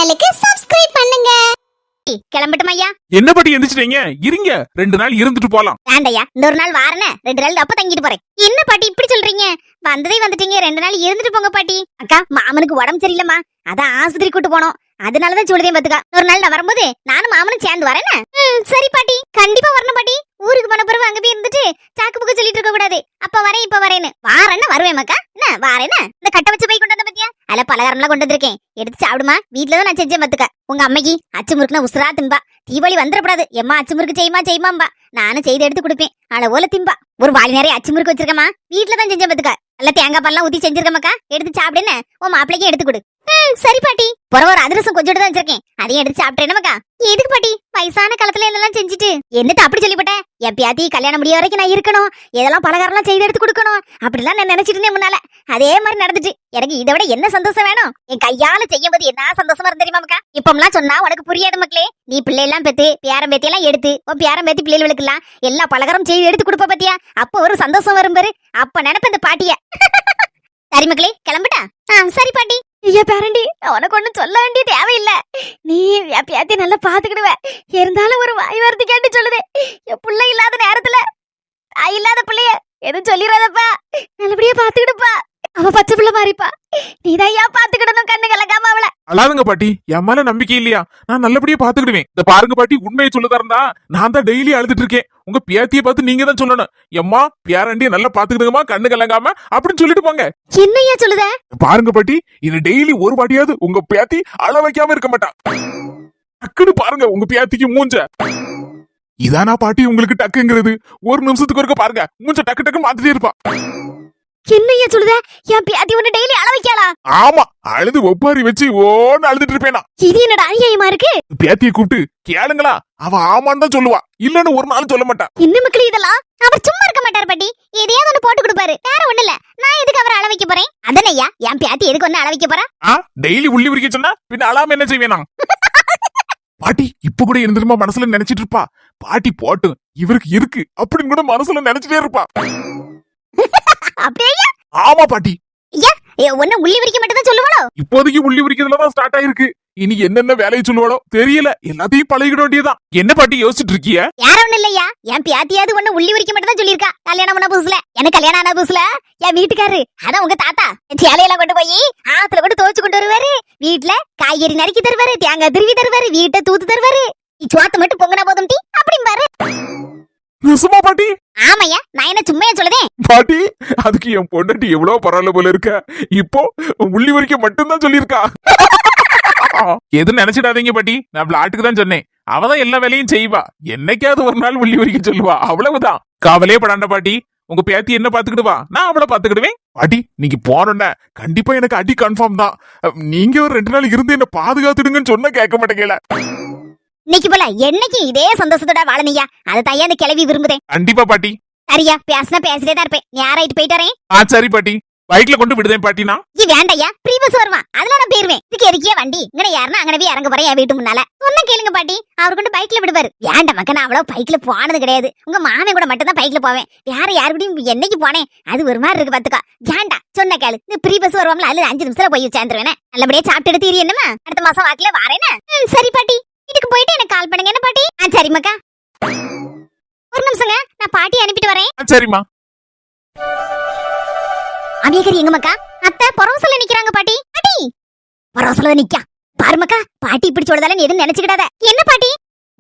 சேனலுக்கு சப்ஸ்கிரைப் பண்ணுங்க. கிளம்பட்டும் ஐயா. என்ன பாட்டி எந்திரிச்சிட்டீங்க? இருங்க, 2 நாள் இருந்துட்டு போலாம். வேண்டையா, இந்த ஒரு நாள் வாரனே, 2 நாள் அப்ப தங்கிட்டு போறேன். என்ன பாட்டி இப்படி சொல்றீங்க? வந்ததே வந்துட்டீங்க, 2 நாள் இருந்துட்டு போங்க பாட்டி. அக்கா, மாமனுக்கு உடம்பு சரியில்லம்மா, அதான் ஆஸ்பத்திரி கூட்டு போனோம். அதனாலதான் சொல்றேன் பாத்துக்கா. ஒரு நாள் நான் வரும்போது நானும் மாமனும் சேர்ந்து வரேன்னு. சரி பாட்டி, கண்டிப்பா வரணும் பாட்டி. ஊருக்கு போன பிறகு அங்க போய் இருந்துட்டு சாக்கு புக்கு சொல்லிட்டு இருக்க கூடாது. அப்ப வரேன் இப்ப வரேன்னு. வாரேன்னு வருவேன் மக்கா. என்ன வாரேன்னு? இந்த கட்ட வச்ச போய் கொண்டு வந்த பத்தியா, அதுல பலகாரம்லாம் கொண்டு வந்திருக்கேன், எடுத்து சாப்பிடுமா. வீட்டுலதான் நான் செஞ்சேன் பாத்துக்க. உங்க அம்மைக்கு அச்சு முறுக்குனா உசுரா திம்பா. தீபாவளி வந்துடக்கூடாது, எம்மா அச்சு முறுக்கு செய்யுமாம்பா. நானும் செய்து எடுத்து கொடுப்பேன், அளவோல திம்பா. ஒரு வாளி நிறைய அச்சு முறுக்கு வச்சிருக்கமா, வீட்டுலதான் செஞ்சேன் பாத்துக்க. நல்ல தேங்காய் பால்லாம் ஊத்தி செஞ்சிருக்கமாக்கா, எடுத்து சாப்பிடுன்னு உன் மாப்பிளைக்கும் எடுத்து கொடு. சரி பாட்டி. ஒரு அதிரசம் கொஞ்சம் தான் வச்சிருக்கேன், அதையும் எடுத்து சாப்பிட்டேன் நமக்கா. எதுக்கு பாட்டி வயசான காலத்துல என்னெல்லாம் செஞ்சுட்டு? என்னட்டு அப்படி சொல்லிவிட்டேன்? எப்பயாத்தி கல்யாணம் முடிய வரைக்கும் நான் இருக்கணும், இதெல்லாம் பலகாரம்லாம் செய்து எடுத்து கொடுக்கணும் அப்படிலாம் நான் நினைச்சிட்டு இருந்தேன் முன்னால. அதே மாதிரி நடந்துச்சு. எனக்கு இதை விட என்ன சந்தோஷம் வேணும்? என் கையால செய்யும் போது என்ன சந்தோஷமா இருந்து தெரியுமா மக்கா? இப்பம்லாம் சொன்னா உனக்கு புரியாது மக்களே. நீ பிள்ளை எல்லாம் பெத்து பேரம் பேத்தி எல்லாம் எடுத்து உன் பேரம் பேத்தி பிள்ளைகளுக்கு எல்லாம் எல்லா பலகாரம் செய்து எடுத்து கொடுப்ப பத்தியா, அப்ப ஒரு சந்தோஷம் வரும் பாரு. அப்ப நினைப்ப இந்த பாட்டிய. சரி மக்களே, கிளம்பிட்டா? சரி பாட்டி. ஐயா பேரண்டி, உனக்கு ஒண்ணும் சொல்ல வேண்டிய தேவையில்லை. நீ எப்பயாத்தி நல்லா பாத்துக்கிடுவ. இருந்தாலும் ஒரு வாய் வார்த்தை கேட்டு சொல்லுது. என் பிள்ளை இல்லாத நேரத்துல தாய் இல்லாத பிள்ளைய எதுவும் சொல்லிடாதப்பா, நல்லபடியா பாத்துக்கிடுப்பா. அவ பச்சை பிள்ளை மாறிப்பா, நீதான் ஐயா பாத்துக்கிடணும். கண்ணு கலக்காம அவள. அழாதுங்க பாட்டி, என் மேல நம்பிக்கை இல்லையா? நான் நல்லபடியா பாத்துக்கிடுவேன். இந்த பாருங்க பாட்டி, உண்மையை சொல்லுதா இருந்தா நான் தான் டெய்லி அழுதுட்டு இருக்கேன். உங்க பேத்தியை பார்த்து நீங்க தான் சொல்லணும், எம்மா பேரண்டிய நல்லா பாத்துக்கிடுங்கம்மா, கண்ணு கலங்காம அப்படின்னு சொல்லிட்டு போங்க. என்னையா சொல்லுத? பாருங்க பாட்டி, இது டெய்லி ஒரு பாட்டியாவது உங்க பேத்தி அழ வைக்காம இருக்க மாட்டா. டக்குன்னு பாருங்க உங்க பேத்திக்கு மூஞ்ச. இதானா பாட்டி உங்களுக்கு டக்குங்கிறது? ஒரு நிமிஷத்துக்கு ஒருக்க பாருங்க, மூஞ்ச டக்கு டக்குன்னு மாத்திட்டே இருப்பா. என்னையா சொல்லுத? என் பேத்தி ஒண்ணு டெய்லி அழ வைக்கலா? ஆமா, அழுது ஒப்பாரி வச்சு ஓன்னு அழுதுட்டு இருப்பேனா. இது என்னடா அநியாயமா இருக்கு? பேத்தியை கூப்பிட்டு கேளுங்களா, அவ ஆமான்னு தான் சொல்லுவா, இல்லன்னு ஒரு நாள் சொல்ல மாட்டா. என்ன மக்களே இதெல்லாம்? அவர் சும்மா இருக்க மாட்டார் பாட்டி, எதையாவது ஒண்ணு போட்டு கொடுப்பாரு, வேற ஒண்ணு இல்ல. நான் எதுக்கு அவரை அள வைக்க போறேன்? அதனையா என் பேத்தி எதுக்கு ஒண்ணு அள வைக்க போறா? டெய்லி உள்ளி உரிக்க சொன்னா பின்ன அழாம என்ன செய்வேனா? பாட்டி இப்ப கூட இருந்துருமா மனசுல நினைச்சிட்டு இருப்பா, பாட்டி போட்டும் இவருக்கு இருக்கு அப்படின்னு கூட மனசுல நினைச்சிட்டே இருப்பா. அப்படியே? ஆமா பாட்டி. ஒண்ணு உள்ளி உரிக்க மட்டும் தான் சொல்லுவாளோ? இப்போதைக்கு உள்ளி உரிக்கிறதுலதான் ஸ்டார்ட் ஆயிருக்கு. இனி என்னென்ன வேலையை சொல்லுவாளோ தெரியல, எல்லாத்தையும் பழகிட வேண்டியதான். என்ன பாட்டி யோசிச்சுட்டு இருக்கிய? யார ஒண்ணு இல்லையா, என் பியாத்தியாவது ஒண்ணு உள்ளி உரிக்க மட்டும் தான் சொல்லியிருக்கா. கல்யாணம் பண்ண புதுசுல, எனக்கு கல்யாணம் ஆன புதுசுல என் வீட்டுக்காரரு, அதான் உங்க தாத்தா, சேலையெல்லாம் கொண்டு போய் ஆத்துல கொண்டு துவச்சு கொண்டு வருவாரு. வீட்டுல காய்கறி நறுக்கி தருவாரு, தேங்காய் திருவி தருவாரு, வீட்டை தூத்து தருவாரு. சோத்த மட்டும் பொங்கனா போதும் டீ அப்படிம்பாரு. நிசமா பாட்டி? ஆமையா, நான் என்ன சும்மையா சொல்லுதேன் பாட்டி. அதுக்கு என் பொண்டாட்டி எவ்வளவு பரவாயில்ல போல இருக்க. இப்போ உள்ளி வரைக்க மட்டும்தான் சொல்லியிருக்கா. எதுவும் நினைச்சிடாதீங்க பாட்டி, நான் விளையாட்டுக்கு தான் சொன்னேன். அவதான் எல்லா வேலையும் செய்வா, என்னைக்காவது ஒரு நாள் உள்ளி வரைக்கும் சொல்லுவா, அவ்வளவுதான். கவலையே படாண்ட பாட்டி, உங்க பேத்தி என்ன பாத்துக்கிடுவா, நான் அவளை பாத்துக்கிடுவேன். பாட்டி நீங்க போனோன்ன கண்டிப்பா எனக்கு அடி கன்ஃபார்ம் தான். நீங்க ஒரு 2 நாள் இருந்து என்ன பாதுகாத்துடுங்கன்னு சொன்ன கேட்க மாட்டேங்கல. இன்னைக்கு போல என்னைக்கு இதே சந்தோஷத்தோட வாழனியா, அதை தையா அந்த கிளவி விரும்புதேன். கண்டிப்பா பாட்டி. சரியா, பேசினா பேசிட்டே தான் இருப்பேன். நீ யாராயிட்டு போயிட்டு வரேன். சரி பாட்டி, பைக்ல கொண்டு விடுதேன் பாட்டினா. இது வேண்டையா, ஃப்ரீ பஸ் வருவான், அதுல நான் போயிருவேன். இதுக்கு எதுக்கே வண்டி? இங்க யாருன்னா அங்கே போய் இறங்க போறேன் என் வீட்டு முன்னால. சொன்ன கேளுங்க பாட்டி, அவர் கொண்டு பைக்ல விடுவாரு. வேண்ட மக்கா, நான் அவ்வளவு பைக்ல போனது கிடையாது. உங்க மாமன் கூட மட்டும் தான் பைக்ல போவேன், வேற யாருக்கிட்டையும் என்னைக்கு போனேன் அது ஒரு மாதிரி இருக்கு பாத்துக்கா. வேண்டா, சொன்ன கேளு. இந்த ஃப்ரீ பஸ் வருவாங்களா, அதுல 5 நிமிஷத்துல போய் சேர்ந்துருவேன். நல்லபடியா சாப்பிட்டு எடுத்து என்னமா அடுத்த மாசம் வாக்குல வரேன்னு. சரி பாட்டி, இதுக்கு போயிட்டு எனக்கு கால் பண்ணுங்க என்ன பாட்டி? சரி மக்கா. ஒரு நிமிஷங்க, நான் பாட்டி அனுப்பிட்டு வரேன். சரிம்மா. அமேகரி எங்க மக்கா? அத்தை பரவசல நிக்கிறாங்க பாட்டி. பாட்டி பரவசல நிக்கா பாரு மக்கா. பாட்டி இப்படி சொல்றதால நீ எதுவும் நினைச்சுக்கிடாத. என்ன பாட்டி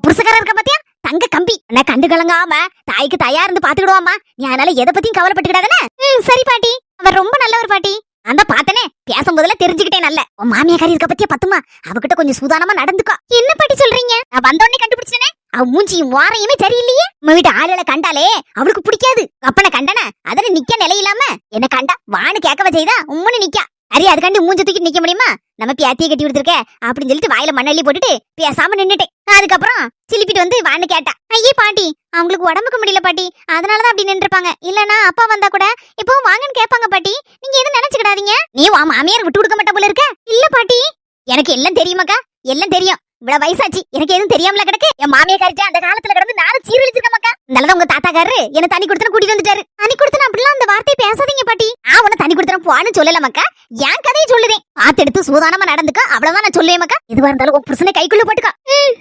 புருஷக்காரர் இருக்க பாத்தியா, தங்க கம்பி. நான் கண்டு கலங்காம தாய்க்கு தயார் இருந்து பாத்துக்கிடுவாமா. நீ அதனால எதை பத்தியும் கவலைப்பட்டுக்கிடாதானே? சரி பாட்டி, அவர் ரொம்ப நல்லவர் பாட்டி. அந்த பாத்தனே பேசும்போதுல தெரிஞ்சுக்கிட்டே. நல்ல உன் மாமியாக்காரி இருக்க பத்தியா பத்துமா, அவகிட்ட கொஞ்சம் சூதானமா நடந்துக்கோ. என்ன பாட்டி சொல்றீங்க? நான் வந்தோடனே கண்டுபிடிச்சனே, அவ மூஞ்சியும் வாரையுமே சரியில்லையே. உங்க வீட்டு ஆளுகளை கண்டாலே அவளுக்கு பிடிக்காது. அப்பனை கண்டன அதன நிக்க நிலையில்லாம என்ன கண்டா வான்னு கேட்கவ செய்தா உம்முன்னு நிக்கா. சரி, அதுக்காண்டி மூஞ்ச தூக்கி நிக்க முடியுமா? நம்ம பேத்தியை கட்டி கொடுத்துருக்க அப்படின்னு சொல்லிட்டு வாயில மண்ணள்ளி போட்டுட்டு பேசாம நின்னுட்டேன். அதுக்கப்புறம் சிலிப்பிட்டு வந்து வான்னு கேட்டா. ஐயே பாட்டி, அவங்களுக்கு உடம்புக்கு முடியல பாட்டி, அதனாலதான் அப்படி நின்றுப்பாங்க. இல்லன்னா அப்பா வந்தா கூட இப்போ வாங்கன்னு கேட்பாங்க பாட்டி. நீங்க எதுவும் நினைச்சுக்கிடாதீங்க. நீ உன் மாமியார் விட்டு கொடுக்க மாட்டா போல இருக்க. இல்ல பாட்டி, எனக்கு எல்லாம் தெரியுமாக்கா, எல்லாம் தெரியும். இவ்வளவு வயசாச்சு, எனக்கு எதுவும் தெரியாமல கிடக்கு. என் மாமியாக்காரிட்ட அந்த காலத்துல கிடந்து நானும் சீரழிச்சிருக்கேன் மக்கா. நல்லதான் உங்க தாத்தாக்காரரு என்ன தண்ணி கொடுத்து கூட்டிட்டு வந்துட்டாரு. தண்ணி கொடுத்து அப்படிலாம் அந்த வார்த்தையை பேசாதீங்க பாட்டி. உன்ன தண்ணி குடுத்துறேன் போன்னு சொல்லல மக்கா. என் கதையை சொல்லுதேன். ஆத்தெடுத்து சூதானமா நடந்துக்க, அவ்வளவுதான் நான் சொல்லுவேன் மக்கா. எதுவா இருந்தாலும் உன் புருஷனை கைக்குள்ள போட்டுக்க.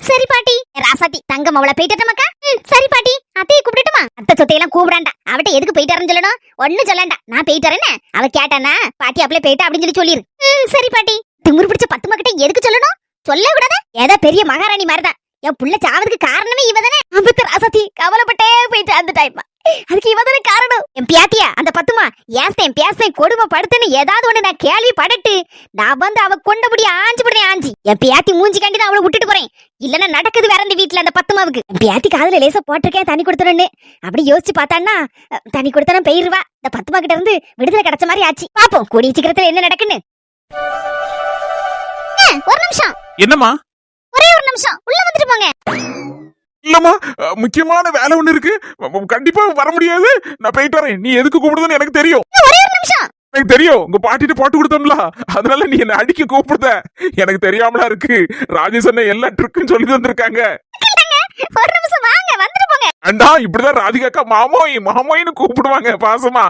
சரி பாட்டி. ராசாத்தி தங்கம் அவளை போயிட்டு மக்கா. சரி பாட்டி. அத்தையை கூப்பிட்டுட்டுமா? அத்தை சொத்தையெல்லாம் கூப்பிடாண்டா. அவட்ட எதுக்கு போயிட்டாருன்னு சொல்லணும். ஒண்ணு சொல்லண்டா. நான் போயிட்டு வரேன்னு அவ கேட்டானா பாட்டி அப்படியே போயிட்டா அப்படின்னு சொல்லிரு. சரி பாட்டி. திமுரு பிடிச்ச 10 மக்கட்ட எதுக்கு சொல்லணும்? சொல்ல கூடாது. ஏதோ பெரிய மகாராணி மாதிரிதான். என் புள்ள சாவதுக்கு காரணமே இவதானே. அம்பத்து ராசாத்தி கவலைப்பட்டே போயிட்டு அந்த டைம். அதுக்கு இவதானே காரணம். என் பியாத்தியா அந்த 10மா பேசேன் கொடுமை படுத்துன்னு ஏதாவது ஒண்ணு நான் கேள்வி படட்டு நான் வந்து அவ கொண்டபடி ஆஞ்சு போடுறேன். ஆஞ்சி என் பியாத்தி மூஞ்சி கண்டி தான் அவளை விட்டுட்டு போறேன். இல்லன்னா நடக்குது வேற இந்த வீட்டுல அந்த 10மாவுக்கு. என் பியாத்தி காதுல லேசா போட்டிருக்கேன் தண்ணி கொடுத்துறேன்னு. அப்படி யோசிச்சு பார்த்தான்னா தண்ணி கொடுத்தா போயிருவா. இந்த 10மா கிட்ட இருந்து விடுதலை கிடைச்ச மாதிரி ஆச்சு. பாப்போம் கூடிய சீக்கிரத்துல என்ன நடக்குன்னு. ஒரு நிமிஷம். என்னம்மா? ஒரே ஒரு நிமிஷம் உள்ள வந்துட்டு போங்க. இல்லம்மா, முக்கியமான வேலை ஒண்ணு இருக்கு. கண்டிப்பா வர முடியாது. நான் போயிட்டு வரேன். நீ எதுக்கு கூப்பிடுதுன்னு எனக்கு தெரியும். ஒரே ஒரு நிமிஷம். எனக்கு தெரியும். உங்க பாட்டிட்டு போட்டு கொடுத்தோம்ல, அதனால நீ என்ன அடிக்க கூப்பிடுத. எனக்கு தெரியாமலா இருக்கு. ராஜேஷ் அண்ணன் எல்லா ட்ரிக்கும் சொல்லி தந்திருக்காங்க. ஒரு நிமிஷம் வாங்க வந்துட்டு போங்க. அண்டா இப்படிதான் ராதிகாக்கா மாமோயின்னு கூப்பிடுவாங்க பாசமா.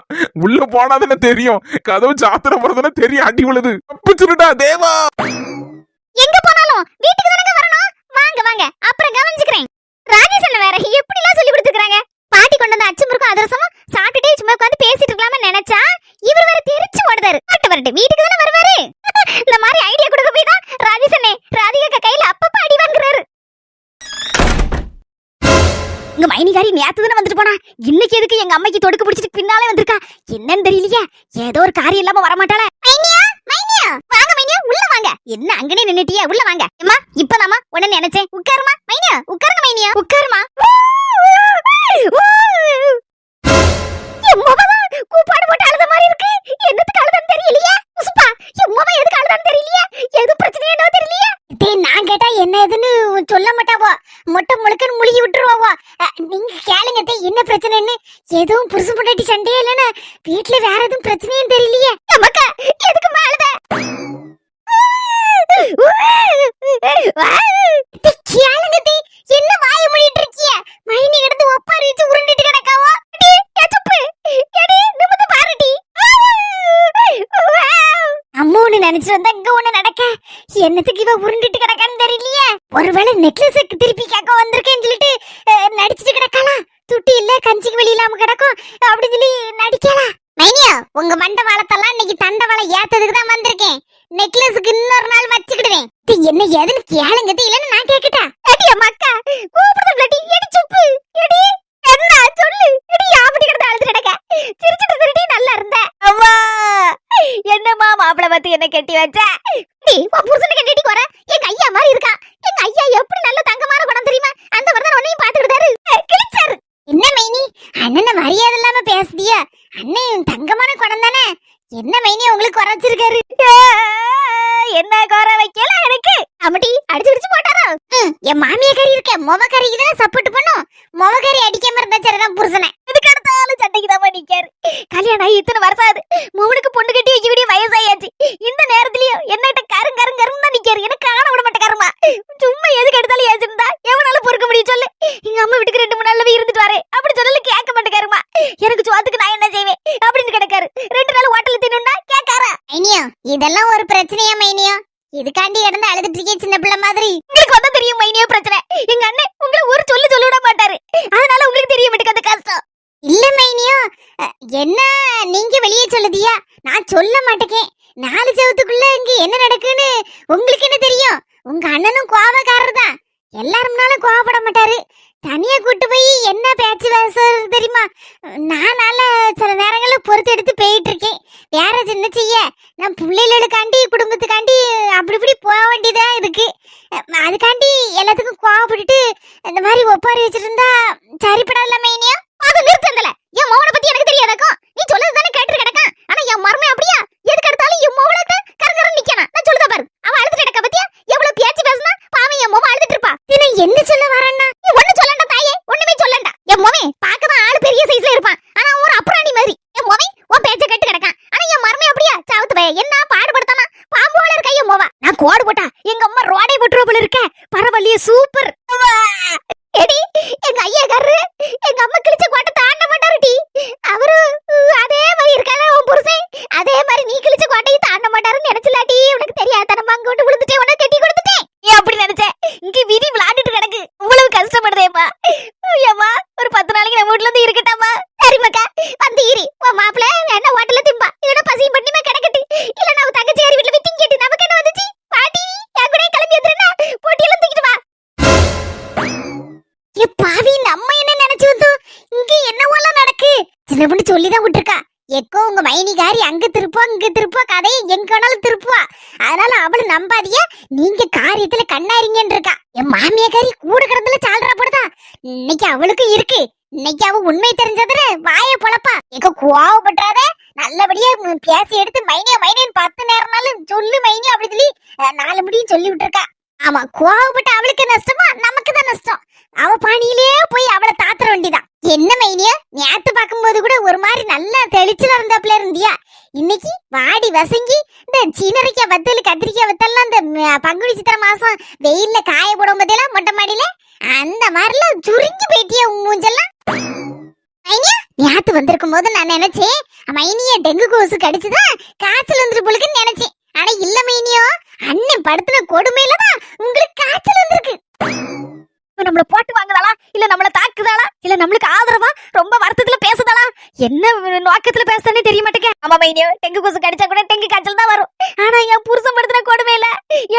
உள்ள போனாதானே தெரியும். கதவு சாத்திர போறதுன்னு தெரியும். அடி விழுது. தப்பிச்சுடா தேவா. எங்க போனாலும் வீட்டுக்கு தானங்க வரணும். வாங்க வாங்க அப்புறம் கவனிச்சுக்கிறேன். ராஜேஷ் அண்ணன் வேற எப்படி எல்லாம் சொல்லி கொடுத்துக்கறாங்க. பாட்டி கொண்டு வந்த அச்சமுருக்கும் அதிரசமும் சாப்பிட்டுட்டே சும்மா உட்காந்து பேசிட்டு இருக்கலாம்னு நினைச்சா இவர் வேற தெரிச்சு ஓடுதாரு. வரட்டு வீட்டுக்கு தானே வருவாரு. இந்த மாதிரி ஐடியா கொடுக்க போய் தான் ராஜேஷ் அண்ணே ராதிகா கையில அப்பப்ப அடி வாங்குறாரு. உங்க மைனிகாரி நேத்து தானே வந்துட்டு போனா. இன்னைக்கு எதுக்கு எங்க அம்மைக்கு தொடுக்க பிடிச்சிட்டு பின்னாலே வந்திருக்கா? என்னன்னு தெரியலையே. ஏதோ ஒரு காரியம் இல்லாம வரமாட்டாளே. மைனியா வாங்க மைனியா உள்ள வாங்க. என்ன அங்கனே நின்னுட்டியே உள்ள வாங்க. அம்மா இப்பதாம்மா உடனே நினைச்சேன். உட்காருமா மைனியா. உட்காருங்க மைனியா உட்காருமா. கூப்பாடு போட்டு அழுத மாதிரி இருக்கு. என்னத்துக்கு அழுதான்னு தெரியலையே. உசுப்பா எம்மாமா எதுக்கு அழுதான்னு தெரியலையே. எது பிரச்சனையோ என்னவோ தெரியலையே. நான் கேட்டா என்ன எதுன்னு சொல்ல மாட்டாவோ. மொட்டை முழுக்கன்னு முழுகி விட்டுருவாவோ. நீங்க கேளுங்க என்ன பிரச்சனைன்னு. எதுவும் புருஷன் பொண்டாட்டி சண்டையே இல்லைன்னு வீட்டுல வேற எதுவும் பிரச்சனையும் தெரியலையே. நமக்கா எதுக்கு மேலத கேளுங்க என்ன வாய மூடிட்டு இருக்கிய. மைனி எடுத்து ஒப்பாரி வச்சு உருண்டிட்டு கிடக்காவோ. அம்மா ஒண்ணு நினைச்சிட்டு வந்தா இங்க ஒண்ணு நடக்க. என்னத்துக்கு இவ உருண்டிட்டு கிடக்கான்னு தெரியலையே. ஒருவேளை நெக்லஸுக்கு திருப்பி கேட்க வந்திருக்கேன்னு சொல்லிட்டு நடிச்சிட்டு கிடக்கலாம். துட்டி இல்ல கஞ்சிக்கு வெளி இல்லாம கிடக்கும் அப்படின்னு சொல்லி நடிக்கலாம். மைனியா உங்க மண்ட வாழத்தெல்லாம் இன்னைக்கு தண்ட வாழை ஏத்ததுக்கு தான் வந்திருக்கேன். நெக்லஸுக்கு இன்னொரு நாள் வச்சுக்கிடுவேன். என்ன எதுன்னு கேளுங்க இல்லன்னு நான் கேக்கட்டா. அடியா மக்கா கூப்பிடுறது லட்டி எடி சுப்பு எடி என்ன சொல்லு எடி ஆபடி கிடந்து அழுது நடக்க. சிரிச்சிட்டு திருடி நல்லா இருந்த. அம்மா என்னம்மா மாப்பிள பார்த்து என்ன கட்டி வச்ச. டேய் உன் புருஷனை கட்டிட்டு போற. எங்க ஐயா மாதிரி இருக்கா. எங்க ஐயா எப்படி நல்ல தங்கமான குணம் தெரியுமா. அந்த வரதான் உன்னையும் பாத்துக்கிட்டாரு. கிழிச்சாரு. என்ன மைனி அண்ணன மரியாதை இல்லாம பேசுதியா. அண்ணன் தங்கமான குணம் தானே. என்ன மைனி உங்களுக்கு குறைச்சிருக்காரு. என்ன குறை வைக்கல எனக்கு. அம்மட்டி அடிச்சு போட்டாரோ. என் மாமியா கறி இருக்க மொவக்கறிக்கு தானே சப்போர்ட் பண்ணும். மொவக்கறி அடிக்காம இருந்தா சரிதான் புருஷனை. இதுக்கு அடுத்தாலும் சண்டைக்கு தான் நிக்காரு. கல்யாணம் ஆகி இத்தனை வருஷம் ஆகுது. மூணுக்கு பொண்ணு கட்டி வைக்க வேண்டிய வயசாயாச்சு. இந்த நேரத்திலயும் என்னகிட்ட கருங்கருங்கருன்னு தான் நிக்காரு. எனக்கு காண விட மாட்டேக்காருமா. சும்மா எதுக்கு எடுத்தாலும் ஏசிருந்தா எவனால பொறுக்க முடியும் சொல்லு. எங்க அம்மா வீட்டுக்கு 2 3 நாள்ல இருந்துட்டு வரேன் அப்படி சொல்லல கேட்க மாட்டேக்காருமா. எனக்கு சோத்துக்கு நான் என்ன செய்வேன் அப்படின்னு கிடக்காரு. 2 நாள் ஹோட்டல்ல தின்னுண்டா கேட்காரா. மைனியா இதெல்லாம் ஒரு பிரச்சனையா மைனியா. இதுக்காண்டி கிடந்து அழுதுட்டு இருக்கே சின்ன பிள்ளை மாதிரி. உங்களுக்கு வந்தா தெரியும் மைனியா பிரச்சனை. எங்க அண்ணன் உங்களை ஒரு சொல்ல விட மாட்டாரு. அதனால உங்களுக்கு தெரிய மாட்டேங்க அந்த கஷ்டம். இல்ல மைனியா என்ன நீங்க வெளியே சொல்லுதியா. நான் சொல்ல மாட்டேக்கேன். 4 செவத்துக்குள்ள இங்க என்ன நடக்குன்னு உங்களுக்கு என்ன தெரியும். உங்க அண்ணனும் கோபக்காரர் தான். எல்லாரும்னாலும் கோவப்பட மாட்டாரு. தனியா கூட்டு போய் என்ன பேச்சு பேசுறது தெரியுமா. நான் சில நேரங்கள்ல பொறுத்து எடுத்து போயிட்டு இருக்கேன். வேற சின்ன செய்ய நான் பிள்ளைகளுக்காண்டி குடும்பத்துக்காண்டி அப்படி இப்படி போக வேண்டியதா இருக்கு. அதுக்காண்டி எல்லாத்துக்கும் கோவப்பட்டுட்டு இந்த மாதிரி ஒப்பாரி வச்சிட்டு இருந்தா சரிப்படாதுல மைனியா. அது நிறுத்தல. என் மோவனை பத்தி எனக்கு தெரியாதாக்கும். நீ சொல்லது தானே கேட்டு கிடக்கான். ஆனா என் மர்மே அப்படியா எதுக்கு எடுத்தாலும் என் மோவனுக்கு கரகரன்னு நிக்கணும். நான் சொல்லுதா பாரு. அவன் அழுதுட்டு கிடக்க பத்தியா எவ்வளவு பேச்சு பேசுனா பாவம் என் மோவன் அழுதுட்டு இருப்பா. என்ன சொல்ல வரேன்னா நீ ஒண்ணு சொல்லண்டா தாயே. ஒண்ணுமே சொல்லண்டா. என் மோவே பாக்கதான் ஆளு பெரிய சைஸ்ல இருப்பான். ஆனா ஒரு அப்புறாணி மாதிரி. என் மோவே உன் பேச்ச கேட்டு கிடக்கான். ஆனா என் மர்மே அப்படியா சாவுத்து பைய என்ன பாடுபடுத்தானா பாம்பு போல இருக்க என் மோவா. நான் கோடு போட்டா எங்க அம்மா ரோடை போட்டுருவ போல இருக்க. பரவாயில்லையே சூப்பர். எடி எங்க ஐயா கரு எங்க அம்மா கிழிச்ச கோட்டை தாண்ட மாட்டாருடி. அவரு சொல்லிதான் விட்டுருக்கா. எக்கோ உங்க மைனிகாரி அங்க திருப்போ இங்க திருப்போ கதையை எங்க வேணாலும் திருப்புவா. அதனால அவளு நம்பாதிய, நீங்க காரியத்துல கண்ணாரிங்கன்னு இருக்கா. என் மாமியாக்காரி கூட கிடந்துல சால்றா போடுதா. இன்னைக்கு அவளுக்கு இருக்கு. இன்னைக்கு அவ உண்மை தெரிஞ்சதுல வாய பொழப்பா. எங்க கோவப்பட்டுறாத, நல்லபடியா பேசி எடுத்து மைனியா மைனியன் 10 நேரம்னாலும் சொல்லு மைனி அப்படி சொல்லி 4 முடியும் சொல்லி விட்டுருக்கா. ஆமா, கோவப்பட்ட அவளுக்கு நஷ்டமா நமக்கு தான் நஷ்டம். அவ பாணியிலே போய் அவளை தாத்துற வேண்டிதான். என்ன மைனியா, நேத்து பார்க்கும்போது கூட ஒரு மாதிரி நல்லா தெளிச்சுல இருந்தாப்ல இருந்தியா. இன்னைக்கு வாடி வசங்கி இந்த சீனரிக்காய் வத்தல் கத்திரிக்காய் வத்தல்லாம் இந்த பங்குனி சித்திரை மாசம் வெயில்ல காய போடும் போதெல்லாம் மொட்டை மாடியில அந்த மாதிரிலாம் சுருங்கி போயிட்டியா மூஞ்செல்லாம். மைனியா, நேத்து வந்திருக்கும் போது நான் நினைச்சேன் மைனிய டெங்கு கொசு கடிச்சுதான் காய்ச்சல் வந்துட்டு போலுக்குன்னு நினைச்சேன். ஆனா இல்ல மைனியோ, அண்ணன் படுத்தின கொடுமையில தான் உங்களுக்கு காய்ச்சல் வந்திருக்கு. நம்மள போட்டு வாங்குதாளா, இல்ல நம்மள தாக்குதாளா, இல்ல நம்மளுக்கு ஆதரவா ரொம்ப வருத்தத்துல பேசுதாளா, என்ன நோக்கத்துல பேசுதானே தெரிய மாட்டேங்க. ஆமா மைனியோ, டெங்கு கொசு கடிச்சா கூட டெங்கு காய்ச்சல் தான் வரும். ஆனா என் புருஷன் படுத்தின கொடுமையில